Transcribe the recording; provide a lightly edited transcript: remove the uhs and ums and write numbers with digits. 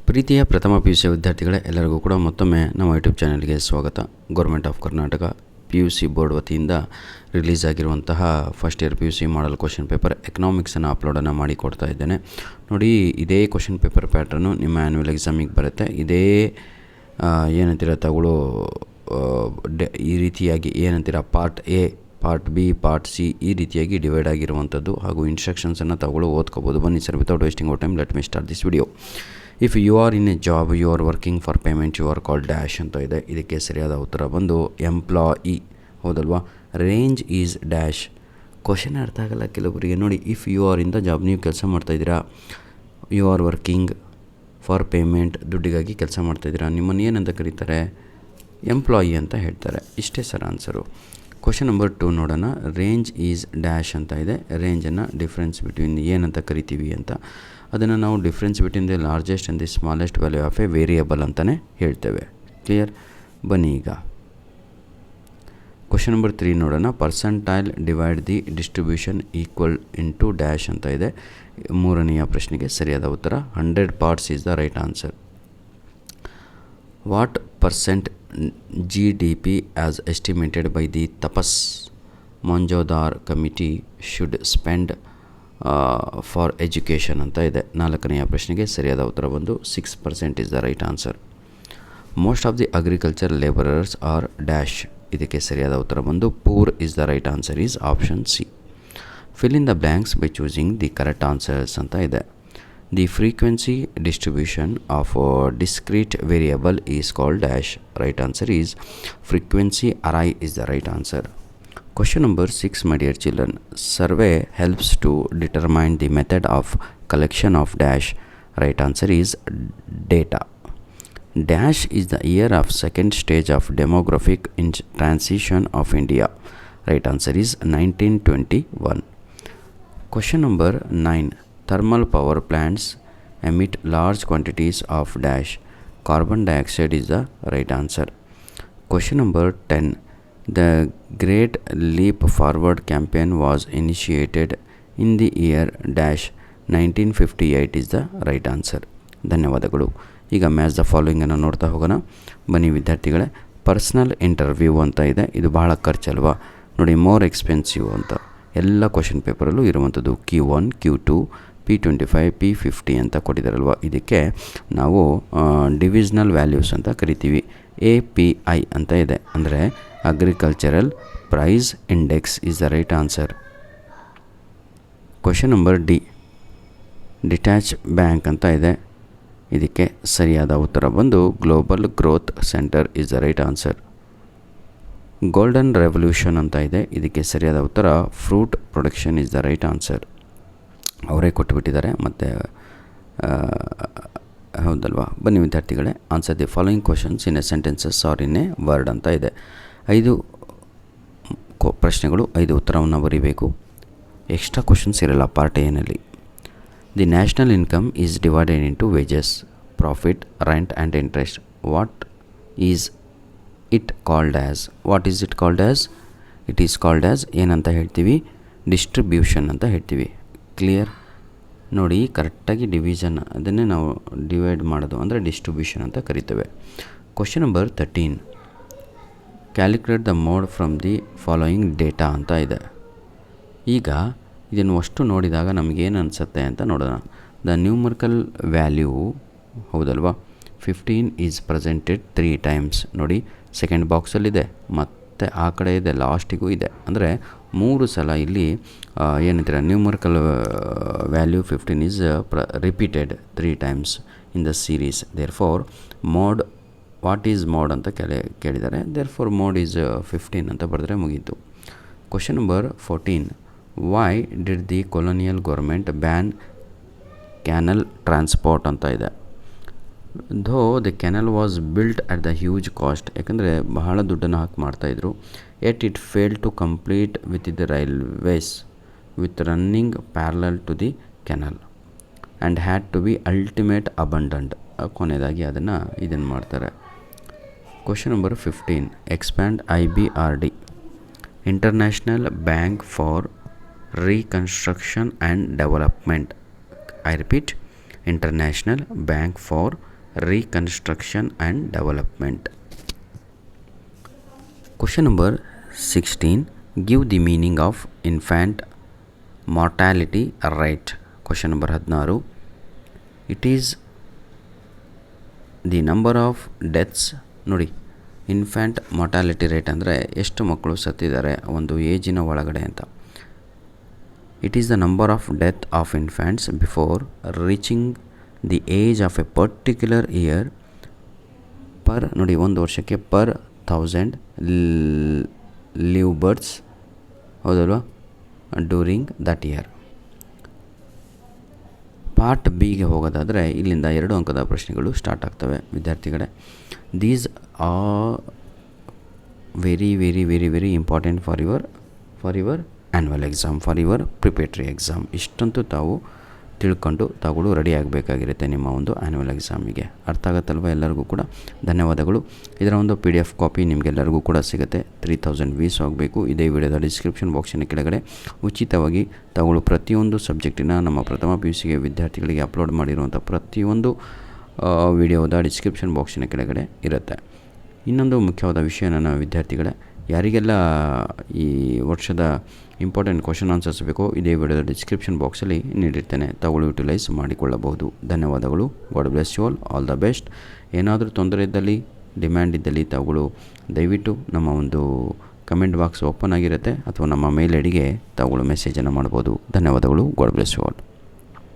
ಪ್ರೀತಿಯ ಪ್ರಥಮ PUC ವಿದ್ಯಾರ್ಥಿಗಳೇ, ಎಲ್ಲರಿಗೂ ಕೂಡ ಮತ್ತೊಮ್ಮೆ ನಮ್ಮ ಯೂಟ್ಯೂಬ್ ಚಾನಲ್ಗೆ ಸ್ವಾಗತ. Government of Karnataka PUC board ವತಿಯಿಂದ ರಿಲೀಸ್ ಆಗಿರುವಂತಹ first year PUC model question paper ಎಕನಾಮಿಕ್ಸನ್ನು ಅಪ್ಲೋಡನ್ನು ಮಾಡಿ ಕೊಡ್ತಾ ಇದ್ದೇನೆ. ನೋಡಿ, ಇದೇ ಕ್ವಶನ್ ಪೇಪರ್ ಪ್ಯಾಟ್ರನ್ನು ನಿಮ್ಮ ಆ್ಯನ್ಯುವಲ್ ಎಕ್ಸಾಮಿಗೆ ಬರುತ್ತೆ. ಇದೇ ಏನಂತೀರ ತಗೊಳ್ಳೋ ಈ ರೀತಿಯಾಗಿ ಏನಂತೀರ part A, part B, part C ಈ ರೀತಿಯಾಗಿ ಡಿವೈಡ್ ಆಗಿರುವಂಥದ್ದು ಹಾಗೂ ಇನ್ಸ್ಟ್ರಕ್ಷನ್ಸನ್ನು ತಗೊಳ್ಳೋ ಓದ್ಕೋಬೋದು. ಬನ್ನಿ sir, without wasting out time let me start this video. If you are in a job, you are working for payment, you are called dash ಅಂತ ಇದೆ. ಇದಕ್ಕೆ ಸರಿಯಾದ ಉತ್ತರ ಬಂದು ಎಂಪ್ಲಾಯಿ. ಹೌದಲ್ವಾ? Range is dash. ಕ್ವಶನ್ ಅರ್ಥ ಆಗಲ್ಲ ಕೆಲವರಿಗೆ. ನೋಡಿ, if you are in the job, ನೀವು ಕೆಲಸ ಮಾಡ್ತಾಯಿದ್ದೀರಾ. You are working for payment, ದುಡ್ಡಿಗಾಗಿ ಕೆಲಸ ಮಾಡ್ತಾಯಿದ್ದೀರಾ. ನಿಮ್ಮನ್ನು ಏನಂತ ಕರೀತಾರೆ? ಎಂಪ್ಲಾಯಿ ಅಂತ ಹೇಳ್ತಾರೆ. ಇಷ್ಟೇ ಸರ್ ಆನ್ಸರು. ಕ್ವಶನ್ ನಂಬರ್ 2 ನೋಡೋಣ. ರೇಂಜ್ ಈಸ್ ಡ್ಯಾಶ್ ಅಂತ ಇದೆ. ರೇಂಜನ್ನು ಡಿಫ್ರೆನ್ಸ್ ಬಿಟ್ವೀನ್ ಏನಂತ ಕರಿತೀವಿ ಅಂತ, ಅದನ್ನು ನಾವು difference between the largest and the smallest value of a variable ಅಂತಲೇ ಹೇಳ್ತೇವೆ. ಕ್ಲಿಯರ್? ಬನ್ನಿ ಈಗ ಕ್ವಶನ್ ನಂಬರ್ 3 ನೋಡೋಣ. Percentile divide the distribution equal into dash ಅಂತ ಇದೆ. ಮೂರನೆಯ ಪ್ರಶ್ನೆಗೆ ಸರಿಯಾದ ಉತ್ತರ 100 parts is the right answer. What percent GDP as estimated by the Tapas Majumdar committee should spend for education ಅಂತ ಇದೆ. ನಾಲ್ಕನೆಯ ಪ್ರಶ್ನೆಗೆ ಸರಿಯಾದ ಉತ್ತರ ಬಂದು 6% is the right answer. Most of the agriculture labourers are dash. ಇದಕ್ಕೆ ಸರಿಯಾದ ಉತ್ತರ ಬಂದು poor is the right answer is option C. Fill in the blanks by choosing the correct answers ಅಂತ ಇದೆ. The frequency distribution of discrete variable is called dash. Right answer is frequency array is the right answer. Question number 6, my dear children. Survey helps to determine the method of collection of dash. Right answer is data. Dash is the year of second stage of demographic transition of India. Right answer is 1921. Question number 9. Thermal power plants emit large quantities of dash. Carbon dioxide is the right answer. Question number 10. The Great Leap Forward campaign was initiated in the year dash 1958 is the right answer. ಧನ್ಯವಾದಗಳು. ಈಗ match the following ಅನ್ನು ನೋಡ್ತಾ ಹೋಗೋಣ. ಬನ್ನಿ ವಿದ್ಯಾರ್ಥಿಗಳೇ. Personal interview ಅಂತ ಇದೆ. ಇದು ಬಹಳ ಖರ್ಚಲ್ವಾ? ನೋಡಿ, ಮೋರ್ ಎಕ್ಸ್ಪೆನ್ಸಿವ್ ಅಂತ ಎಲ್ಲ ಕ್ವಶನ್ ಪೇಪರಲ್ಲೂ ಇರುವಂಥದ್ದು. Q1, Q2, P25, P50 ಅಂತ ಕೊಟ್ಟಿದ್ದಾರಲ್ವ. ಇದಕ್ಕೆ ನಾವು ಡಿವಿಷನಲ್ ವ್ಯಾಲ್ಯೂಸ್ ಅಂತ ಕರಿತೀವಿ. API ಅಂತ ಇದೆ, ಅಂದರೆ agricultural price index is the right answer. Question number D. Detach bank ಅಂತ ಇದೆ. ಇದಕ್ಕೆ ಸರಿಯಾದ ಉತ್ತರ ಬಂದು global growth centre is the right answer. Golden revolution ಅಂತ ಇದೆ. ಇದಕ್ಕೆ ಸರಿಯಾದ ಉತ್ತರ fruit production is the right answer. ಅವರೇ ಕೊಟ್ಟುಬಿಟ್ಟಿದ್ದಾರೆ ಮತ್ತು ಹೌದಲ್ವಾ? ಬನ್ನಿ ವಿದ್ಯಾರ್ಥಿಗಳೇ, answer the following questions in a sentences or in a word ಅಂತ ಇದೆ. 5 ಪ್ರಶ್ನೆಗಳು, 5 ಉತ್ತರವನ್ನು ಬರೀಬೇಕು. ಎಕ್ಸ್ಟ್ರಾ ಕ್ವಶನ್ಸ್ ಇರಲ್ಲ part ಎನಲ್ಲಿ. The national income is divided into wages, profit, rent and interest. What is it called as? What is it called as? It is called as ಏನಂತ ಹೇಳ್ತೀವಿ? Distribution ಅಂತ ಹೇಳ್ತೀವಿ. ಕ್ಲಿಯರ್? ನೋಡಿ, ಕರೆಕ್ಟಾಗಿ ಡಿವಿಷನ್ ಅದನ್ನೇ ನಾವು divide ಮಾಡೋದು ಅಂದರೆ ಡಿಸ್ಟ್ರಿಬ್ಯೂಷನ್ ಅಂತ ಕರಿತೇವೆ. Question number 13. Calculate the mode from the following data ಅಂತ ಇದೆ. ಈಗ ಇದನ್ನು ಅಷ್ಟು ನೋಡಿದಾಗ ನಮಗೇನು ಅನಿಸುತ್ತೆ ಅಂತ ನೋಡೋಣ. ದ ನ್ಯೂಮರಿಕಲ್ ವ್ಯಾಲ್ಯೂ, ಹೌದಲ್ವಾ? 15 ಈಸ್ ಪ್ರೆಸೆಂಟೆಡ್ 3 times. ನೋಡಿ, ಸೆಕೆಂಡ್ ಬಾಕ್ಸಲ್ಲಿದೆ ಮತ್ತು ಆ ಕಡೆ ಇದೆ, ಲಾಸ್ಟಿಗೂ ಇದೆ. ಅಂದರೆ 3 ಸಲ ಇಲ್ಲಿ ಏನಂತೀರ numerical value 15 is repeated 3 times in the series. Therefore mode, what is mode ಅಂತ ಕೇಳಿದ್ದಾರೆ. ದೇರ್ ಫಾರ್ ಮೋಡ್ ಈಸ್ 15 ಅಂತ ಬರೆದ್ರೆ ಮುಗೀತು. Question number 14. Why did the colonial government ban canal transport ಅಂತ ಇದೆ. Though the canal was built at the huge cost. ಯಾಕಂದರೆ ಬಹಳ ದುಡ್ಡನ್ನು ಹಾಕಿ ಮಾಡ್ತಾಯಿದ್ರು. Yet it fail to complete with the railways with running parallel to the canal and had to be ultimate abandoned. ಕೊನೆಯದಾಗಿ ಇದನ್ನು ಮಾಡ್ತಾರೆ. Question number 15. Expand IBRD, international bank for reconstruction and development. I repeat, international bank for reconstruction and development. Question number 16. Give the meaning of infant mortality rate. Question number 16. It is the number of deaths. ನೋಡಿ, infant mortality rate ಅಂದರೆ ಎಷ್ಟು ಮಕ್ಕಳು ಸತ್ತಿದ್ದಾರೆ ಒಂದು ಏಜಿನ ಒಳಗಡೆ ಅಂತ. It is the number of death of infants before reaching the age of a particular year per, ನೋಡಿ, ಒಂದು ವರ್ಷಕ್ಕೆ ಪರ್ 1000 ಲಿವ್ ಬರ್ಡ್ಸ್, ಹೌದಲ್ವಾ, ಡ್ಯೂರಿಂಗ್ ದಟ್ ಇಯರ್. ಪಾರ್ಟ್ ಬಿಗೆ ಹೋಗೋದಾದರೆ ಇಲ್ಲಿಂದ 2 ಅಂಕದ ಪ್ರಶ್ನೆಗಳು ಸ್ಟಾರ್ಟ್ ಆಗ್ತವೆ ವಿದ್ಯಾರ್ಥಿಗಳೇ. These are very very very very important for your annual exam, for your preparatory exam. ಇಷ್ಟಂತೂ ತಾವು ತಿಳ್ಕೊಂಡು ತಾವುಗಳು ರೆಡಿ ಆಗಬೇಕಾಗಿರುತ್ತೆ ನಿಮ್ಮ ಒಂದು ಆ್ಯನ್ಯುವಲ್ ಎಕ್ಸಾಮಿಗೆ. ಅರ್ಥ ಆಗುತ್ತಲ್ವ ಎಲ್ಲರಿಗೂ ಕೂಡ? ಧನ್ಯವಾದಗಳು. ಇದರ ಒಂದು PDF ಕಾಪಿ ನಿಮಗೆಲ್ಲರಿಗೂ ಕೂಡ ಸಿಗುತ್ತೆ. 3000 ವೀಸ್ ಆಗಬೇಕು. ಇದೇ ವಿಡಿಯೋದ ಡಿಸ್ಕ್ರಿಪ್ಷನ್ ಬಾಕ್ಸಿನ ಕೆಳಗಡೆ ಉಚಿತವಾಗಿ ತಾವುಗಳು ಪ್ರತಿಯೊಂದು ಸಬ್ಜೆಕ್ಟಿನ ನಮ್ಮ ಪ್ರಥಮ PUCಗೆ ವಿದ್ಯಾರ್ಥಿಗಳಿಗೆ ಅಪ್ಲೋಡ್ ಮಾಡಿರುವಂಥ ಪ್ರತಿಯೊಂದು ವಿಡಿಯೋದ ಡಿಸ್ಕ್ರಿಪ್ಷನ್ ಬಾಕ್ಸಿನ ಕೆಳಗಡೆ ಇರುತ್ತೆ. ಇನ್ನೊಂದು ಮುಖ್ಯವಾದ ವಿಷಯ ನನ್ನ ವಿದ್ಯಾರ್ಥಿಗಳೇ, ಯಾರಿಗೆಲ್ಲ ಈ ವರ್ಷದ ಇಂಪಾರ್ಟೆಂಟ್ ಕ್ವಶನ್ ಆನ್ಸರ್ಸ್ ಬೇಕೋ ಇದೇ ವಿಡಿಯೋದ ಡಿಸ್ಕ್ರಿಪ್ಷನ್ ಬಾಕ್ಸಲ್ಲಿ ನೀಡಿರ್ತೇನೆ, ತಾವುಗಳು ಯುಟಿಲೈಸ್ ಮಾಡಿಕೊಳ್ಳಬಹುದು. ಧನ್ಯವಾದಗಳು. God bless you all the best. ಏನಾದರೂ ತೊಂದರೆ ಇದ್ದಲ್ಲಿ, ಡಿಮ್ಯಾಂಡ್ ಇದ್ದಲ್ಲಿ ತಾವುಗಳು ದಯವಿಟ್ಟು ನಮ್ಮ ಒಂದು ಕಮೆಂಟ್ ಬಾಕ್ಸ್ ಓಪನ್ ಆಗಿರುತ್ತೆ ಅಥವಾ ನಮ್ಮ ಮೇಲ್ ಐಡಿಗೆ ತಾವುಗಳು ಮೆಸೇಜನ್ನು ಮಾಡ್ಬೋದು. ಧನ್ಯವಾದಗಳು. God bless you all.